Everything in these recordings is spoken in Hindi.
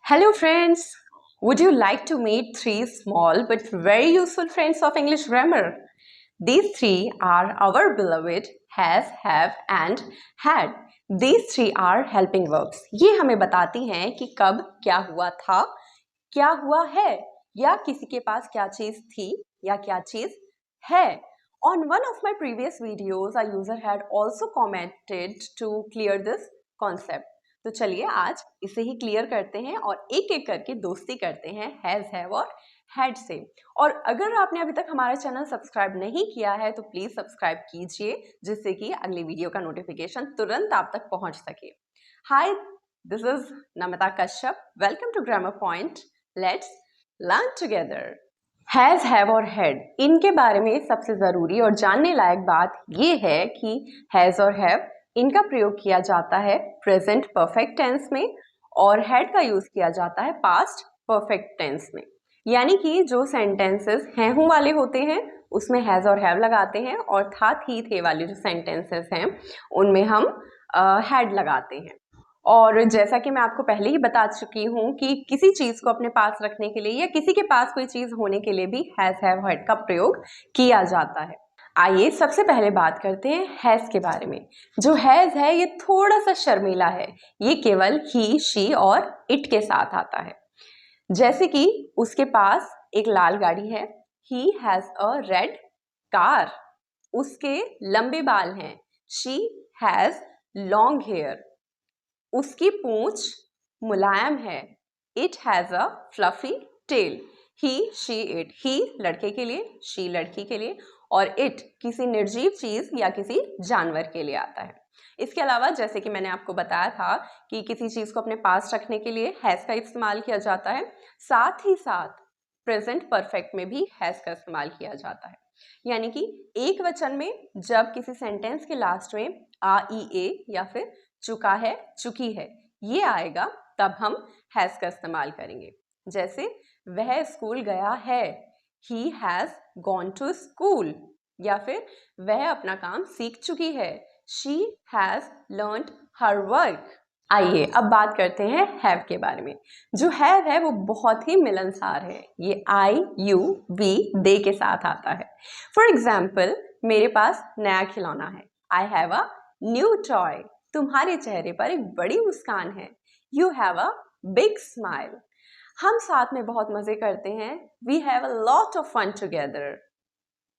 Hello friends! Would you like to meet three small but very useful friends of English grammar? These three are our beloved has, have and had. These three are helping verbs. ये हमें बताती हैं कि कब क्या हुआ था, क्या हुआ है या किसी के पास क्या चीज थी या क्या चीज है. On one of my previous videos, a user had also commented to clear this concept. तो चलिए आज इसे ही क्लियर करते हैं और एक एक करके दोस्ती करते हैं हैज, हैव और हैड से. और अगर आपने अभी तक हमारा चैनल सब्सक्राइब नहीं किया है तो प्लीज सब्सक्राइब कीजिए जिससे कि अगली वीडियो का नोटिफिकेशन तुरंत आप तक पहुंच सके. Hi, this is Namita Kashyap. Welcome to grammar point. Let's learn together. Has, have और हैड, इनके बारे में सबसे ज़रूरी और जानने लायक बात ये है कि हैज़ और हैव इनका प्रयोग किया जाता है प्रेजेंट परफेक्ट टेंस में और हैड का यूज़ किया जाता है पास्ट परफेक्ट टेंस में. यानी कि जो सेंटेंसेस हैं हूँ वाले होते हैं उसमें हैज़ और हैव लगाते हैं और था थी थे वाले जो सेंटेंसेस हैं उनमें हम हैड लगाते हैं. और जैसा कि मैं आपको पहले ही बता चुकी हूँ कि किसी चीज़ को अपने पास रखने के लिए या किसी के पास कोई चीज़ होने के लिए भी हैज़, हैव, हैड का प्रयोग किया जाता है. आइए सबसे पहले बात करते हैं हैज़ के बारे में. जो हैज़ है ये थोड़ा सा शर्मीला है. ये केवल ही, शी और इट के साथ आता है. जैसे कि उसके पास एक लाल गाड़ी है. He has a red car. उसके लंबे बाल हैं. She has long hair. उसकी पूंछ मुलायम है. It has a fluffy tail. He, she, it. He लड़के के लिए, शी लड़की के लिए और इट किसी निर्जीव चीज या किसी जानवर के लिए आता है. इसके अलावा जैसे कि मैंने आपको बताया था कि किसी चीज को अपने पास रखने के लिए हैज़ का इस्तेमाल किया जाता है. साथ ही साथ प्रेजेंट परफेक्ट में भी हैज़ का इस्तेमाल किया जाता है. यानी कि एक वचन में जब किसी सेंटेंस के लास्ट में आ, ई, ए या फिर चुका है, चुकी है ये आएगा तब हम हैज़ का इस्तेमाल करेंगे. जैसे वह स्कूल गया है. He has gone to school. या फिर वह अपना काम सीख चुकी है. She has learned her work. आइए अब बात करते हैं हैव के बारे में. जो हैव है वो बहुत ही मिलनसार है. ये आई, यू, वी, दे के साथ आता है. फॉर एग्जाम्पल मेरे पास नया खिलौना है. I have a new toy. तुम्हारे चेहरे पर एक बड़ी मुस्कान है. You have a big smile. हम साथ में बहुत मजे करते हैं. We have a lot of fun together.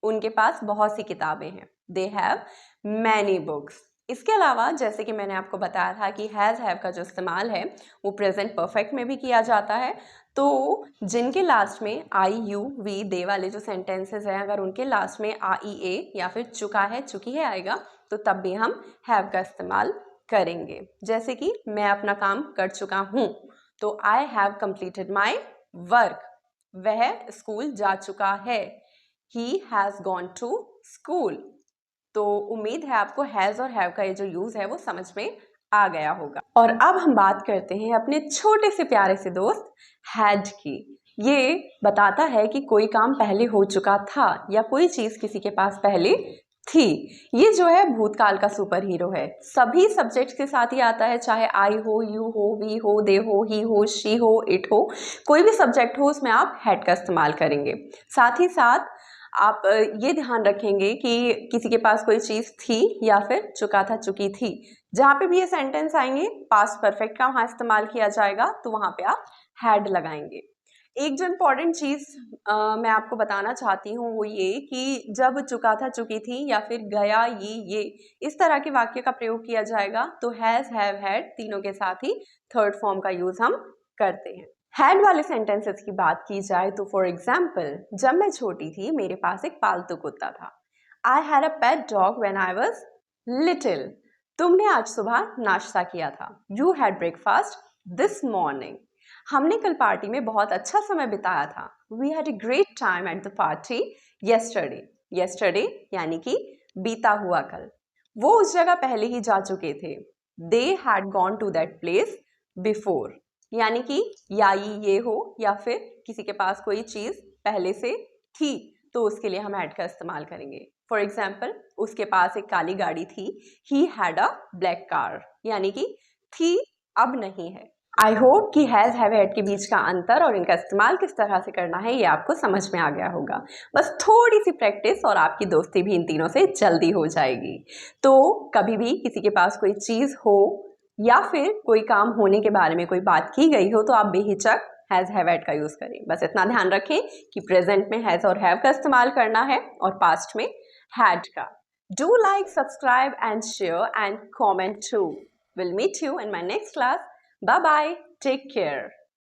उनके पास बहुत सी किताबें हैं. They have many books. इसके अलावा जैसे कि मैंने आपको बताया था कि हैज़, हैव का जो इस्तेमाल है वो प्रेजेंट परफेक्ट में भी किया जाता है. तो जिनके लास्ट में आई, यू, वी, दे वाले जो सेंटेंसेस हैं अगर उनके लास्ट में आ, ई, ए या फिर चुका है, चुकी है आएगा तो तब भी हम हैव का इस्तेमाल करेंगे. जैसे कि मैं अपना काम कर चुका हूँ तो I have completed my work. वह स्कूल जा चुका है. He has gone to school. तो उम्मीद है आपको हैज़ और हैव का ये जो यूज़ है वो समझ में आ गया होगा. और अब हम बात करते हैं अपने छोटे से प्यारे से दोस्त हैड की. ये बताता है कि कोई काम पहले हो चुका था या कोई चीज़ किसी के पास पहले थी. ये जो है भूतकाल का सुपर हीरो है. सभी सब्जेक्ट्स के साथ ही आता है, चाहे आई हो, यू हो, वी हो, दे हो, ही हो, शी हो, इट हो. कोई भी सब्जेक्ट हो उसमें आप हैड का इस्तेमाल करेंगे. साथ ही साथ आप ये ध्यान रखेंगे कि किसी के पास कोई चीज़ थी या फिर चुका था, चुकी थी. जहाँ पे भी ये सेंटेंस आएंगे पास्ट परफेक्ट का वहाँ इस्तेमाल किया जाएगा तो वहाँ पे आप हैड लगाएंगे. एक जो इम्पॉर्टेंट चीज़ मैं आपको बताना चाहती हूँ वो ये कि जब चुका था, चुकी थी या फिर गया, ये इस तरह के वाक्य का प्रयोग किया जाएगा तो हैज़, हैव, हैड तीनों के साथ ही थर्ड फॉर्म का यूज़ हम करते हैं. हैड वाले सेंटेंसेस की बात की जाए तो फॉर एग्जाम्पल जब मैं छोटी थी मेरे पास एक पालतू कुत्ता था. I had a pet dog when I was little. तुमने आज सुबह नाश्ता किया था. You had breakfast this morning. हमने कल पार्टी में बहुत अच्छा समय बिताया था. We had a great time at the party yesterday. Yesterday यानी कि बीता हुआ कल. वो उस जगह पहले ही जा चुके थे. They had gone to that place before. यानी कि या ये हो या फिर किसी के पास कोई चीज़ पहले से थी तो उसके लिए हम हैड का इस्तेमाल करेंगे. फॉर एग्जाम्पल उसके पास एक काली गाड़ी थी. He had a black car. यानी कि थी अब नहीं है. आई होप कि हैज़ हैव हैड के बीच का अंतर और इनका इस्तेमाल किस तरह से करना है ये आपको समझ में आ गया होगा। बस थोड़ी सी प्रैक्टिस और आपकी दोस्ती भी इन तीनों से जल्दी हो जाएगी। तो कभी भी किसी के पास कोई चीज़ हो या फिर कोई काम होने के बारे में कोई बात की गई हो तो आप बेहिचक हैज़ हैव हैड का यूज़ करें। बस इतना ध्यान रखें कि प्रेजेंट में हैज़ और हैव का इस्तेमाल करना है और पास्ट में हैड का। Do like, subscribe and share and comment too. We'll meet you in my next class. Bye bye. Take care.